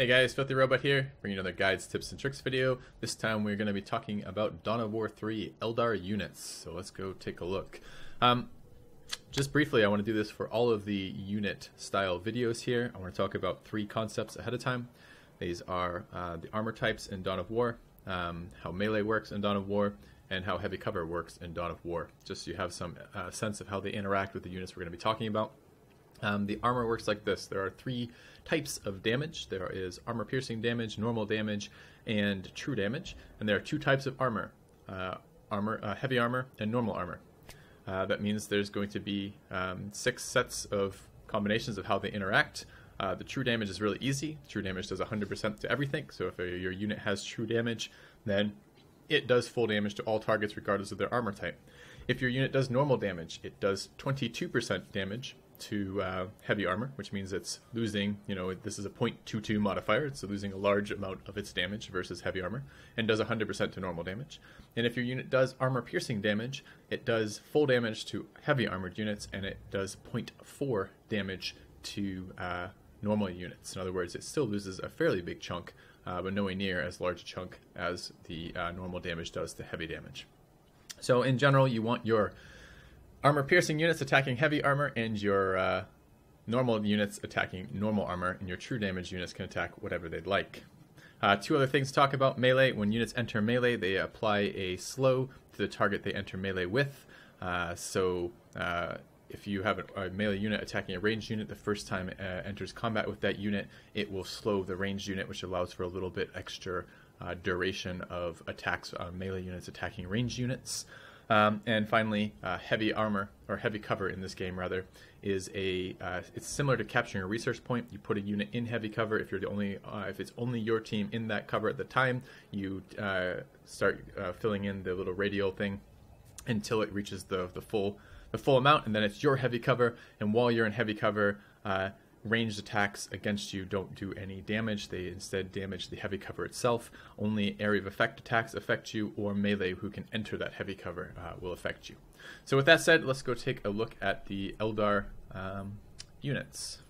Hey guys, FilthyRobot here, bringing another guides, tips, and tricks video. This time we're going to be talking about Dawn of War 3 Eldar units, so let's go take a look. Just briefly, I want to do this for all of the unit style videos here. I want to talk about three concepts ahead of time. These are the armor types in Dawn of War, how melee works in Dawn of War, and how heavy cover works in Dawn of War, just so you have some sense of how they interact with the units we're going to be talking about. The armor works like this. There are three types of damage. There is armor piercing damage, normal damage, and true damage. And there are two types of armor, heavy armor and normal armor. That means there's going to be 6 sets of combinations of how they interact. The true damage is really easy. True damage does 100% to everything. So if your unit has true damage, then it does full damage to all targets regardless of their armor type. If your unit does normal damage, it does 22% damage to heavy armor, which means it's losing, this is a 0.22 modifier, it's losing a large amount of its damage versus heavy armor, and does 100% to normal damage. And if your unit does armor piercing damage, it does full damage to heavy armored units, and it does 0.4 damage to normal units. In other words, it still loses a fairly big chunk, but nowhere near as large a chunk as the normal damage does to heavy damage. So in general, you want your armor piercing units attacking heavy armor, and your normal units attacking normal armor, and your true damage units can attack whatever they'd like. Two other things to talk about. Melee. When units enter melee, they apply a slow to the target they enter melee with. If you have a melee unit attacking a ranged unit, the first time it enters combat with that unit, it will slow the ranged unit, which allows for a little bit extra duration of attacks on melee units attacking ranged units. And finally, heavy armor, or heavy cover in this game rather, is it's similar to capturing a research point. You put a unit in heavy cover. If you're the only, if it's only your team in that cover at the time, you start filling in the little radial thing until it reaches the full amount, and then it's your heavy cover. And while you're in heavy cover, ranged attacks against you don't do any damage. They instead damage the heavy cover itself. Only area of effect attacks affect you, or melee who can enter that heavy cover will affect you. So with that said, let's go take a look at the Eldar units.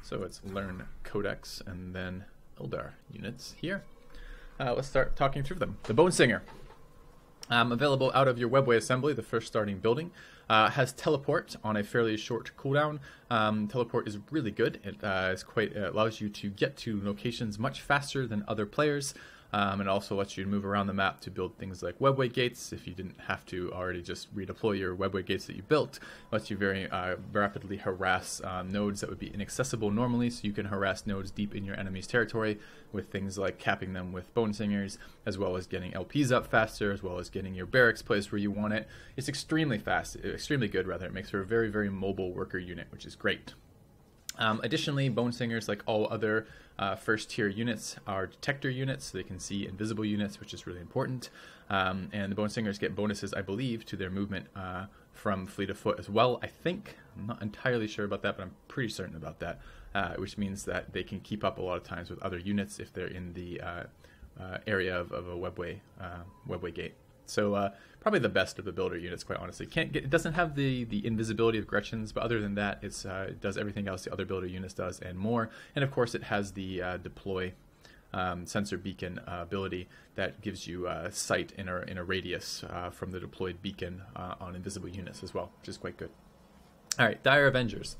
So it's Learn Codex and then Eldar units here. Let's start talking through them. The Bone Singer. Available out of your webway assembly, the first starting building. Has teleport on a fairly short cooldown. Teleport is really good. It allows you to get to locations much faster than other players. It also lets you move around the map to build things like webway gates. If you didn't have to already just redeploy your webway gates that you built, it lets you very rapidly harass nodes that would be inaccessible normally. So you can harass nodes deep in your enemy's territory with things like capping them with Bone Singers, as well as getting LPs up faster, as well as getting your barracks placed where you want it. It's extremely fast, extremely good rather. It makes for a very, very mobile worker unit, which is great. Additionally, Bone Singers, like all other first tier units, are detector units, so they can see invisible units, which is really important. And the Bone Singers get bonuses, I believe, to their movement from fleet of foot as well, I think. I'm not entirely sure about that, but I'm pretty certain about that, which means that they can keep up a lot of times with other units if they're in the area of a webway gate. So probably the best of the builder units, quite honestly. It doesn't have the invisibility of Gretchen's, but other than that, it does everything else the other builder units does and more. And of course, it has the deploy sensor beacon ability that gives you sight in a radius from the deployed beacon on invisible units as well, which is quite good. All right, Dire Avengers.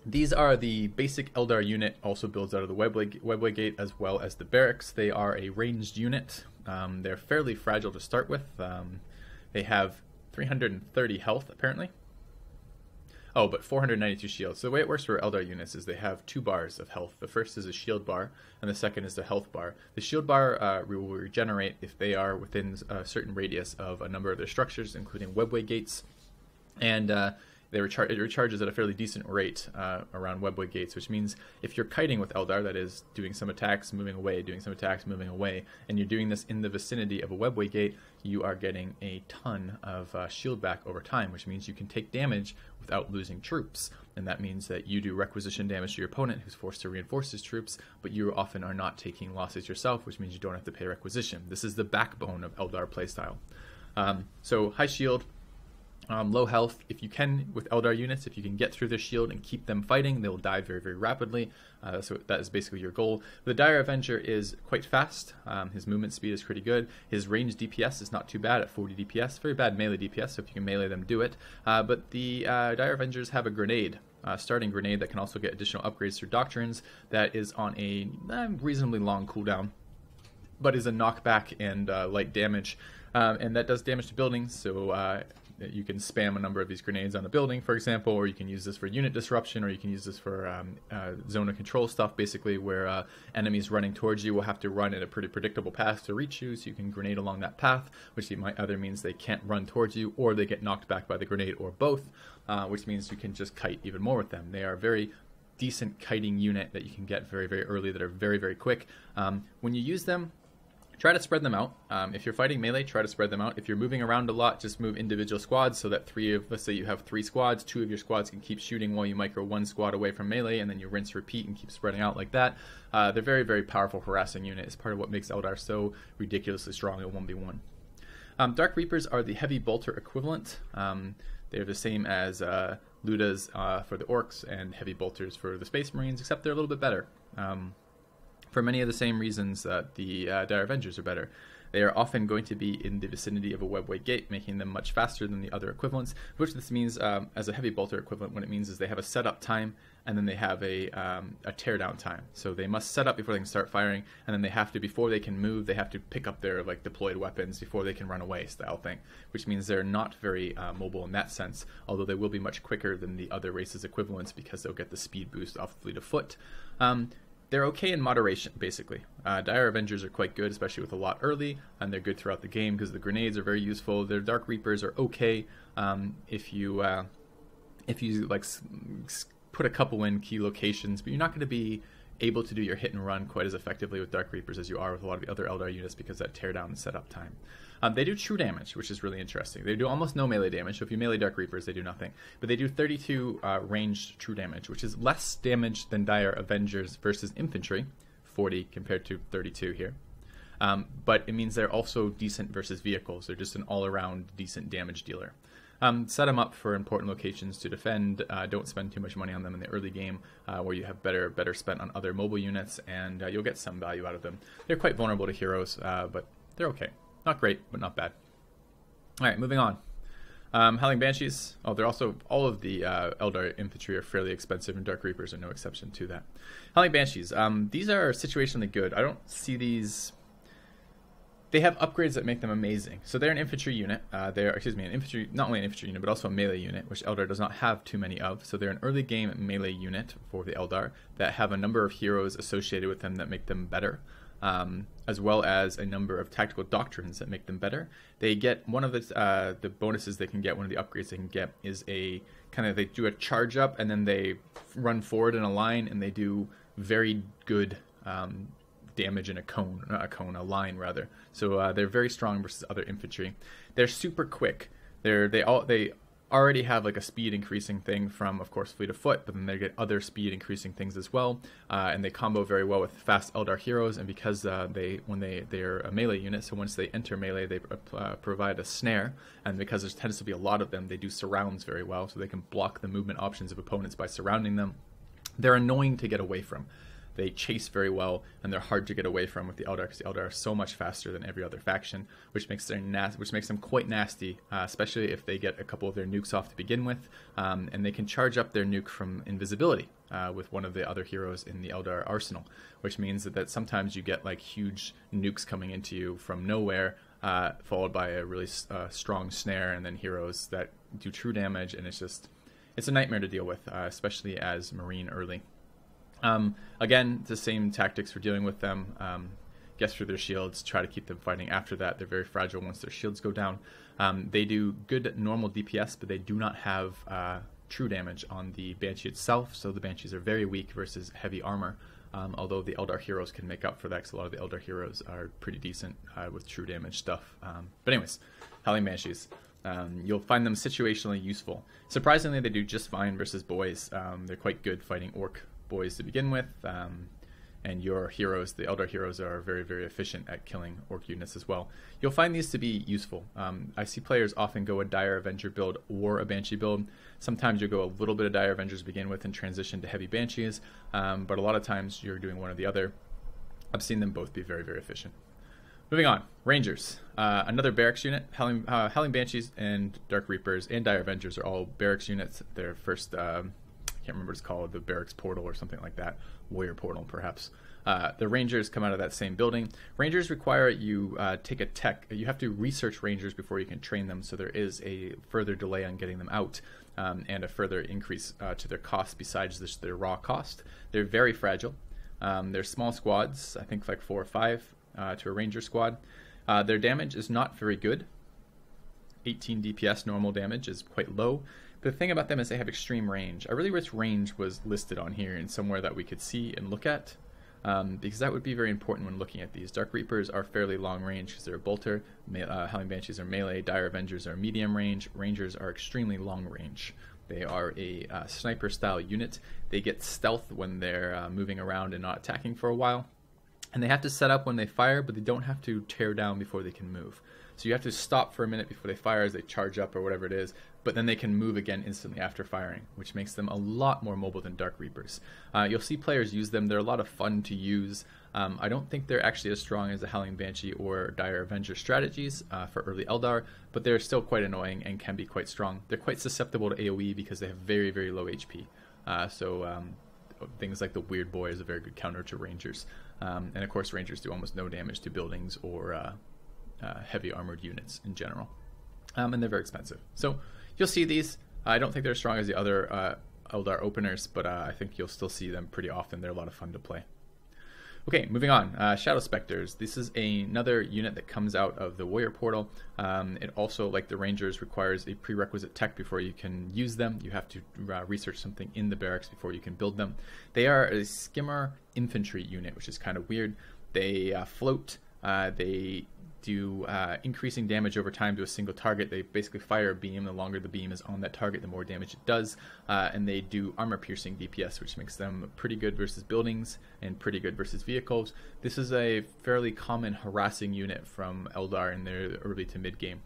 These are the basic Eldar unit, also builds out of the webway gate as well as the barracks. They are a ranged unit. They're fairly fragile to start with. They have 330 health, apparently. Oh, but 492 shields. So the way it works for Eldar units is they have 2 bars of health. The first is a shield bar, and the second is the health bar. The shield bar will regenerate if they are within a certain radius of a number of their structures, including webway gates. And it recharges at a fairly decent rate around webway gates, which means if you're kiting with Eldar, that is doing some attacks, moving away, doing some attacks, moving away, and you're doing this in the vicinity of a webway gate, you are getting a ton of shield back over time, which means you can take damage without losing troops. And that means that you do requisition damage to your opponent who's forced to reinforce his troops, but you often are not taking losses yourself, which means you don't have to pay requisition. This is the backbone of Eldar playstyle. So high shield, Low health, if you can, with Eldar units, if you can get through their shield and keep them fighting, they will die very, very rapidly. So that is basically your goal. The Dire Avenger is quite fast. His movement speed is pretty good. His range DPS is not too bad at 40 DPS. Very bad melee DPS, so if you can melee them, do it. But the Dire Avengers have a grenade. Starting grenade that can also get additional upgrades through doctrines that is on a reasonably long cooldown, but is a knockback and light damage. And that does damage to buildings, so you can spam a number of these grenades on a building, for example, or you can use this for unit disruption, or you can use this for zone of control stuff, basically, where enemies running towards you will have to run in a pretty predictable path to reach you, so you can grenade along that path, which either means they can't run towards you, or they get knocked back by the grenade, or both, which means you can just kite even more with them. They are a very decent kiting unit that you can get very, very early that are very, very quick. When you use them, try to spread them out. If you're fighting melee, try to spread them out. If you're moving around a lot, just move individual squads so that let's say you have 3 squads, 2 of your squads can keep shooting while you micro 1 squad away from melee, and then you rinse, repeat, and keep spreading out like that. They're very, very powerful harassing unit. It's part of what makes Eldar so ridiculously strong at 1v1. Dark Reapers are the heavy bolter equivalent. They're the same as Ludas for the orcs and heavy bolters for the Space Marines, except they're a little bit better. For many of the same reasons that the Dire Avengers are better. They are often going to be in the vicinity of a webway gate, making them much faster than the other equivalents, which this means as a heavy bolter equivalent, what it means is they have a setup time, and then they have a teardown time. So they must set up before they can start firing, and then they have to, before they can move, they have to pick up their deployed weapons before they can run away style thing, which means they're not very mobile in that sense, although they will be much quicker than the other races' equivalents because they'll get the speed boost off fleet of foot. They're okay in moderation, basically. Dire Avengers are quite good, especially with a lot early, and they're good throughout the game because the grenades are very useful. Their Dark Reapers are okay if you put a couple in key locations, but you're not going to be able to do your hit and run quite as effectively with Dark Reapers as you are with a lot of the other Eldar units because of that teardown and setup time. They do true damage, which is really interesting. They do almost no melee damage, so if you melee Dark Reapers, they do nothing. But they do 32 ranged true damage, which is less damage than Dire Avengers versus infantry, 40 compared to 32 here. But it means they're also decent versus vehicles. They're just an all-around decent damage dealer. Set them up for important locations to defend. Don't spend too much money on them in the early game, where you have better spent on other mobile units, and you'll get some value out of them. They're quite vulnerable to heroes, but they're okay. Not great, but not bad. All right, moving on. Howling Banshees. Oh, they're also, all of the Eldar infantry are fairly expensive, and Dark Reapers are no exception to that. Howling Banshees. These are situationally good. I don't see these. They have upgrades that make them amazing. So they're an infantry unit. Not only an infantry unit, but also a melee unit, which Eldar does not have too many of. So they're an early game melee unit for the Eldar that have a number of heroes associated with them that make them better. As well as a number of tactical doctrines that make them better. They get one of the bonuses they can get, one of the upgrades they can get is they do a charge up and then they run forward in a line and they do very good damage in a line rather. So they're very strong versus other infantry. They're super quick. They already have a speed increasing thing from, of course, fleet of foot, but then they get other speed increasing things as well, and they combo very well with fast Eldar heroes. And because they're a melee unit, so once they enter melee, they provide a snare, and because there tends to be a lot of them, they do surrounds very well, so they can block the movement options of opponents by surrounding them. They're annoying to get away from. They chase very well, and they're hard to get away from with the Eldar, because the Eldar are so much faster than every other faction, which makes them quite nasty, especially if they get a couple of their nukes off to begin with, and they can charge up their nuke from invisibility with one of the other heroes in the Eldar arsenal, which means that sometimes you get huge nukes coming into you from nowhere, followed by a really strong snare, and then heroes that do true damage, and it's a nightmare to deal with, especially as Marine early. Again, the same tactics for dealing with them. Get through their shields, try to keep them fighting after that. They're very fragile once their shields go down. They do good normal DPS, but they do not have true damage on the Banshee itself, so the Banshees are very weak versus heavy armor, although the Eldar heroes can make up for that, because a lot of the Eldar heroes are pretty decent with true damage stuff. But anyways, Howling Banshees. You'll find them situationally useful. Surprisingly, they do just fine versus boys. They're quite good fighting orc boys to begin with, and your heroes, the Eldar heroes, are very, very efficient at killing orc units as well. You'll find these to be useful. I see players often go a Dire Avenger build or a Banshee build. Sometimes you'll go a little bit of Dire Avengers to begin with and transition to heavy Banshees, but a lot of times you're doing one or the other. I've seen them both be very, very efficient. Moving on, Rangers. Another barracks unit. Howling Banshees and Dark Reapers and Dire Avengers are all barracks units. Their first, I can't remember what it's called, the barracks portal or something like that. Warrior portal, perhaps. The Rangers come out of that same building. Rangers require you take a tech. You have to research Rangers before you can train them, so there is a further delay on getting them out and a further increase to their cost besides their raw cost. They're very fragile. They're small squads, I think like 4 or 5 to a Ranger squad. Their damage is not very good. 18 DPS normal damage is quite low. The thing about them is they have extreme range. I really wish range was listed on here and somewhere that we could see and look at, because that would be very important when looking at these. Dark Reapers are fairly long range because they're a bolter. Howling Banshees are melee. Dire Avengers are medium range. Rangers are extremely long range. They are a sniper style unit. They get stealth when they're moving around and not attacking for a while. And they have to set up when they fire, but they don't have to tear down before they can move. So you have to stop for a minute before they fire as they charge up or whatever it is, but then they can move again instantly after firing, which makes them a lot more mobile than Dark Reapers. You'll see players use them. They're a lot of fun to use. I don't think they're actually as strong as the Howling Banshee or Dire Avenger strategies for early Eldar, but they're still quite annoying and can be quite strong. They're quite susceptible to AoE because they have very, very low HP. Things like the Weird Boy is a very good counter to Rangers. And of course, Rangers do almost no damage to buildings or heavy armored units in general. And they're very expensive. So you'll see these. I don't think they're as strong as the other Eldar openers, but I think you'll still see them pretty often. They're a lot of fun to play. Okay, moving on. Shadow Specters. This is another unit that comes out of the Warrior Portal. It also, like the Rangers, requires a prerequisite tech before you can use them. You have to research something in the barracks before you can build them. They are a skimmer infantry unit, which is kind of weird. They float. They do increasing damage over time to a single target. They basically fire a beam. The longer the beam is on that target, the more damage it does. And they do armor-piercing DPS, which makes them pretty good versus buildings and pretty good versus vehicles. This is a fairly common harassing unit from Eldar in their early to mid-game.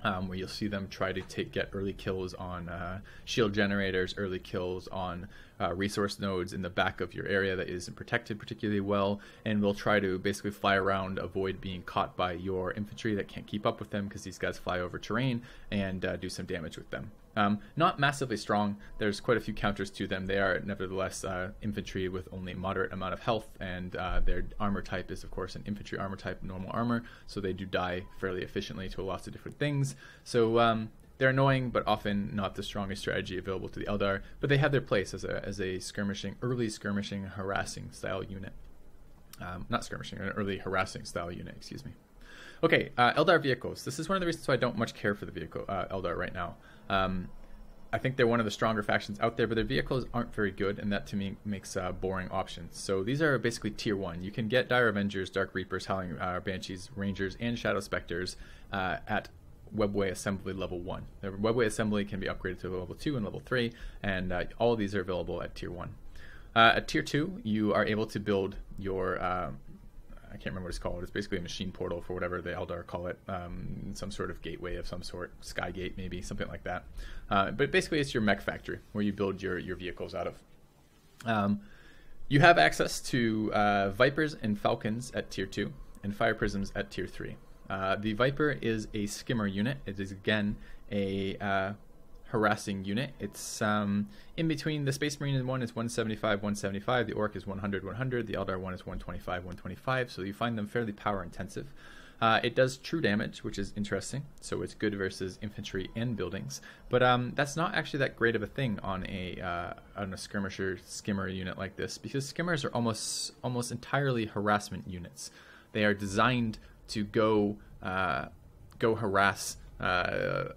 Where you'll see them try to get early kills on shield generators, early kills on resource nodes in the back of your area that isn't protected particularly well, and will try to basically fly around, avoid being caught by your infantry that can't keep up with them because these guys fly over terrain, and do some damage with them. Not massively strong. There's quite a few counters to them. They are nevertheless infantry with only moderate amount of health, and their armor type is of course an infantry armor type, normal armor, so they do die fairly efficiently to lots of different things. So they're annoying, but often not the strongest strategy available to the Eldar, but they have their place as a skirmishing, early skirmishing, harassing style unit. Not skirmishing, an early harassing style unit, excuse me. Okay, Eldar vehicles. This is one of the reasons why I don't much care for the vehicle Eldar right now. I think they're one of the stronger factions out there, but their vehicles aren't very good, and that to me makes boring options. So these are basically tier 1. You can get Dire Avengers, Dark Reapers, Howling Banshees, Rangers, and Shadow Specters at Webway Assembly level 1. The Webway Assembly can be upgraded to level 2 and level 3, and all of these are available at tier 1. At tier 2, you are able to build your I can't remember what it's called. It's basically a machine portal for whatever the Eldar call it. Some sort of gateway of some sort. Skygate maybe, something like that. But basically it's your mech factory where you build your vehicles out of. You have access to Vipers and Falcons at tier 2 and Fire Prisms at tier 3. The Viper is a skimmer unit. It is again a harassing unit. It's in between. The Space Marine one is 175, 175. The Orc is 100, 100. The Eldar one is 125, 125. So you find them fairly power intensive. It does true damage, which is interesting. So it's good versus infantry and buildings. But that's not actually that great of a thing on a skirmisher skimmer unit like this, because skimmers are almost entirely harassment units. They are designed to go harass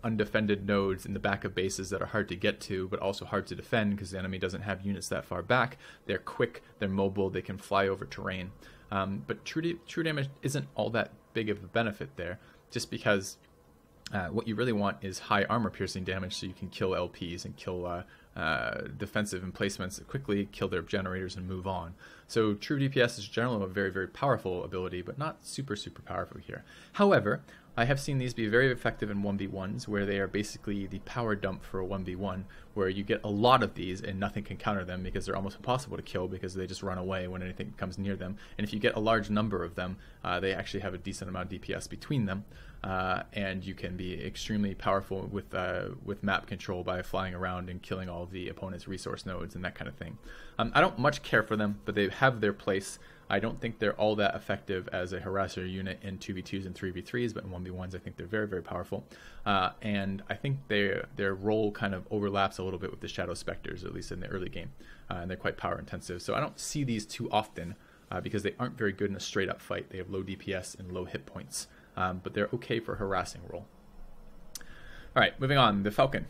undefended nodes in the back of bases that are hard to get to, but also hard to defend because the enemy doesn't have units that far back. They're quick, they're mobile, they can fly over terrain. But true damage isn't all that big of a benefit there, just because what you really want is high armor piercing damage so you can kill LPs and kill defensive emplacements quickly, kill their generators, and move on. So true DPS is generally a very, very powerful ability, but not super, super powerful here. However, I have seen these be very effective in 1v1s, where they are basically the power dump for a 1v1, where you get a lot of these and nothing can counter them because they're almost impossible to kill because they just run away when anything comes near them. And if you get a large number of them, they actually have a decent amount of DPS between them, and you can be extremely powerful with map control by flying around and killing all of the opponent's resource nodes and that kind of thing. I don't much care for them, but they have their place. I don't think they're all that effective as a harasser unit in 2v2s and 3v3s, but in 1v1s I think they're very, very powerful. And I think their role kind of overlaps a little bit with the Shadow Specters, at least in the early game. And they're quite power intensive. So I don't see these too often because they aren't very good in a straight up fight. They have low DPS and low hit points, but they're okay for harassing role. All right, moving on, the Falcon.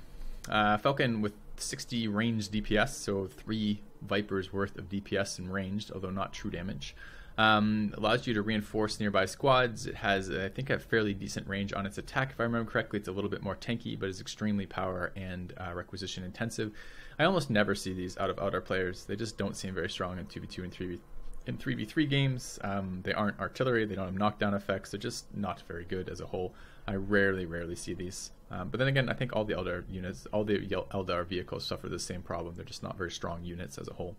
Falcon with 60 ranged DPS, so 3 Vipers worth of DPS in ranged, although not true damage. Allows you to reinforce nearby squads. It has, I think, a fairly decent range on its attack. If I remember correctly, it's a little bit more tanky, but is extremely power and requisition intensive. I almost never see these out of Eldar players. They just don't seem very strong in 2v2 and 3v3 games. They aren't artillery, they don't have knockdown effects, they're just not very good as a whole. I rarely see these. But then again, I think all the Eldar units, all the Eldar vehicles suffer the same problem. They're just not very strong units as a whole.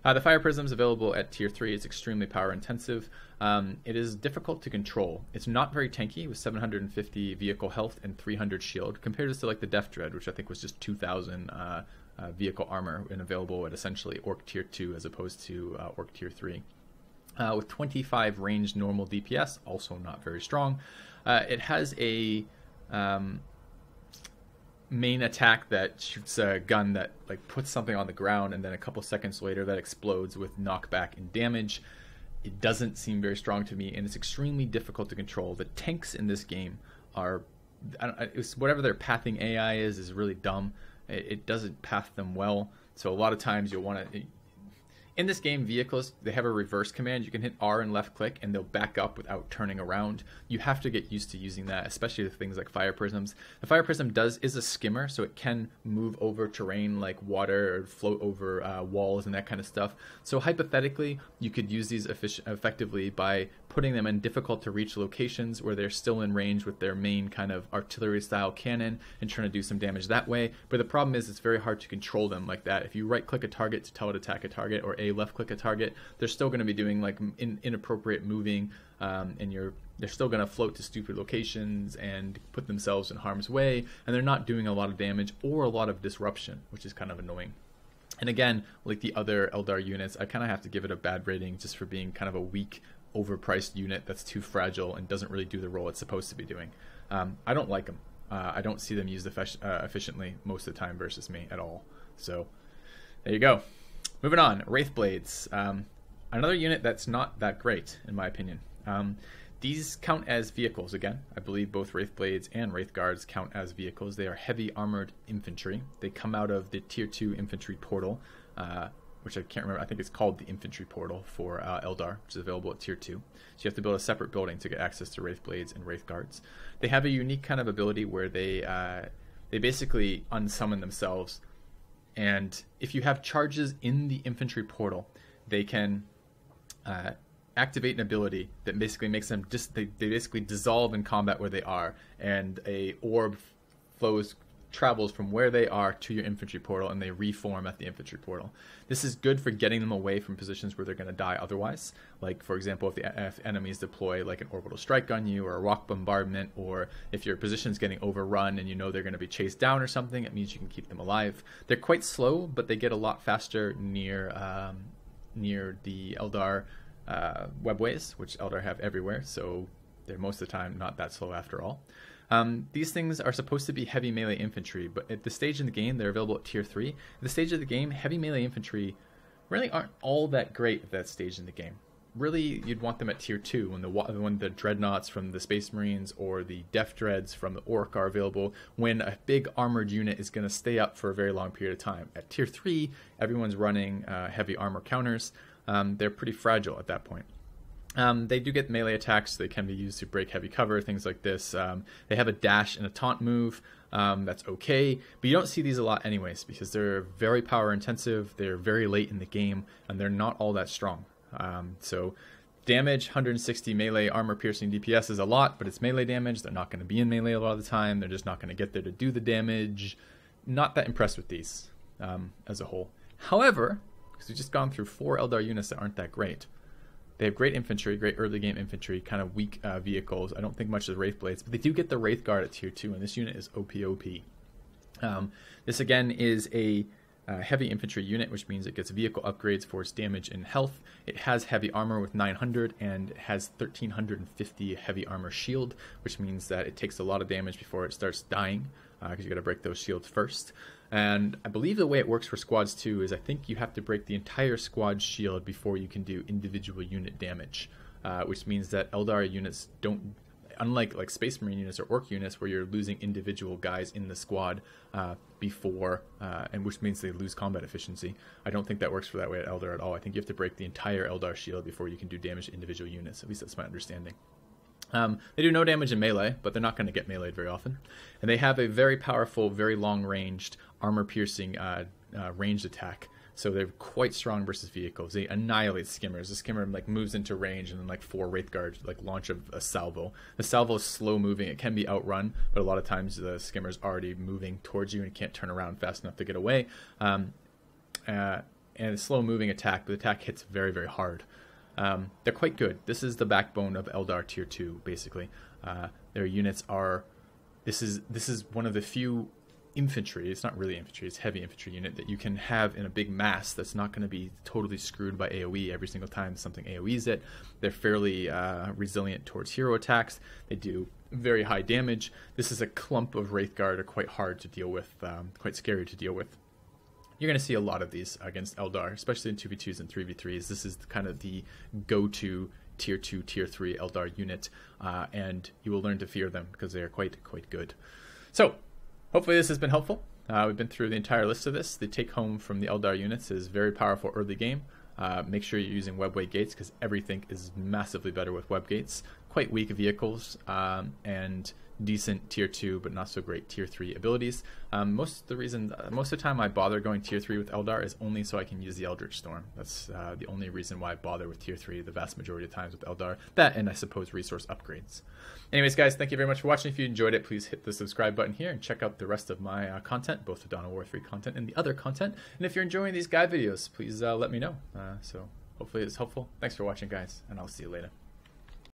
The Fire Prism is available at tier 3. It's extremely power intensive. It is difficult to control. It's not very tanky with 750 vehicle health and 300 shield, compared to like the Def Dread, which I think was just 2,000 vehicle armor and available at essentially Orc tier 2 as opposed to Orc tier 3. With 25 ranged normal DPS, also not very strong. It has a main attack that shoots a gun that like puts something on the ground, and then a couple seconds later that explodes with knockback and damage. It doesn't seem very strong to me, and it's extremely difficult to control. The tanks in this game are, whatever their pathing AI is really dumb. It doesn't path them well, so a lot of times you'll want to. In this game, vehicles, they have a reverse command. You can hit R and left click and they'll back up without turning around. You have to get used to using that, especially with things like Fire Prisms. The Fire Prism is a skimmer, so it can move over terrain like water or float over walls and that kind of stuff. So hypothetically, you could use these effectively by putting them in difficult to reach locations where they're still in range with their main kind of artillery style cannon and trying to do some damage that way. But the problem is it's very hard to control them like that. If you right click a target to tell it to attack a target, or A left click a target, they're still going to be doing like inappropriate moving, and they're still going to float to stupid locations and put themselves in harm's way, and they're not doing a lot of damage or a lot of disruption, which is kind of annoying. And again, like the other Eldar units, I kind of have to give it a bad rating just for being kind of a weak, overpriced unit that's too fragile and doesn't really do the role it's supposed to be doing. I don't like them. I don't see them used efficiently most of the time versus me at all. So there you go. Moving on, Wraithblades. Another unit that's not that great, in my opinion. These count as vehicles again. I believe both Wraithblades and Wraithguards count as vehicles. They are heavy armored infantry. They come out of the Tier 2 infantry portal, which I can't remember. I think it's called the infantry portal for Eldar, which is available at Tier 2. So you have to build a separate building to get access to Wraithblades and Wraithguards. They have a unique kind of ability where they basically unsummon themselves. And if you have charges in the infantry portal, they can activate an ability that basically makes them they basically dissolve in combat where they are, and a orb travels from where they are to your infantry portal, and they reform at the infantry portal. This is good for getting them away from positions where they're going to die otherwise. Like, for example, if enemies deploy like an orbital strike on you or a rock bombardment, or if your position's getting overrun and you know they're going to be chased down or something, it means you can keep them alive. They're quite slow, but they get a lot faster near the Eldar webways, which Eldar have everywhere, so they're most of the time not that slow after all. These things are supposed to be heavy melee infantry, but at the stage in the game, they're available at Tier 3. At the stage of the game, heavy melee infantry really aren't all that great at that stage in the game. Really, you'd want them at Tier 2 when the Dreadnoughts from the Space Marines or the Def Dreads from the Orc are available, when a big armored unit is going to stay up for a very long period of time. At Tier 3, everyone's running heavy armor counters. They're pretty fragile at that point. They do get melee attacks. They can be used to break heavy cover, things like this. They have a dash and a taunt move. That's okay, but you don't see these a lot anyways because they're very power intensive, they're very late in the game, and they're not all that strong. So damage, 160 melee armor piercing DPS is a lot, but it's melee damage. They're not going to be in melee a lot of the time. They're just not going to get there to do the damage. Not that impressed with these as a whole. However, because we've just gone through 4 Eldar units that aren't that great. They have great infantry, great early game infantry, kind of weak vehicles. I don't think much of the Wraith Blades, but they do get the Wraith Guard at tier 2, and this unit is OP. This again is a heavy infantry unit, which means it gets vehicle upgrades for its damage and health. It has heavy armor with 900 and it has 1350 heavy armor shield, which means that it takes a lot of damage before it starts dying, because you got to break those shields first. And I believe the way it works for squads too is I think you have to break the entire squad shield before you can do individual unit damage, which means that Eldar units don't, unlike like Space Marine units or Orc units where you're losing individual guys in the squad before, and which means they lose combat efficiency. I don't think that works for that way at Eldar at all. I think you have to break the entire Eldar shield before you can do damage to individual units. At least that's my understanding. They do no damage in melee, but they're not going to get meleeed very often. And they have a very powerful, very long-ranged, armor-piercing ranged attack. So they're quite strong versus vehicles. They annihilate skimmers. The skimmer like moves into range, and then like 4 Wraith Guards like launch a salvo. The salvo is slow moving. It can be outrun, but a lot of times the skimmer's already moving towards you and can't turn around fast enough to get away. And a slow moving attack, but the attack hits very, very hard. They're quite good. This is the backbone of Eldar tier 2, basically. Their units are... This is one of the few infantry, it's not really infantry, it's heavy infantry unit that you can have in a big mass that's not going to be totally screwed by AoE every single time something AoEs it. They're fairly resilient towards hero attacks. They do very high damage. This is a clump of Wraith Guard, are quite hard to deal with, quite scary to deal with. You're going to see a lot of these against Eldar, especially in 2v2s and 3v3s. This is kind of the go-to tier 2, tier 3 Eldar unit, and you will learn to fear them because they are quite good. So, hopefully this has been helpful. We've been through the entire list of this. The take-home from the Eldar units is very powerful early game. Make sure you're using webway gates because everything is massively better with web gates. Quite weak vehicles, and decent tier 2 but not so great tier 3 abilities. Most of the time I bother going tier 3 with Eldar is only so I can use the Eldritch Storm. That's the only reason why I bother with tier 3 the vast majority of times with Eldar. That, and I suppose resource upgrades. Anyways guys, thank you very much for watching. If you enjoyed it, please hit the subscribe button here and check out the rest of my content, both the Dawn of War 3 content and the other content. And if you're enjoying these guide videos, please let me know. So hopefully it's helpful. Thanks for watching guys, and I'll see you later.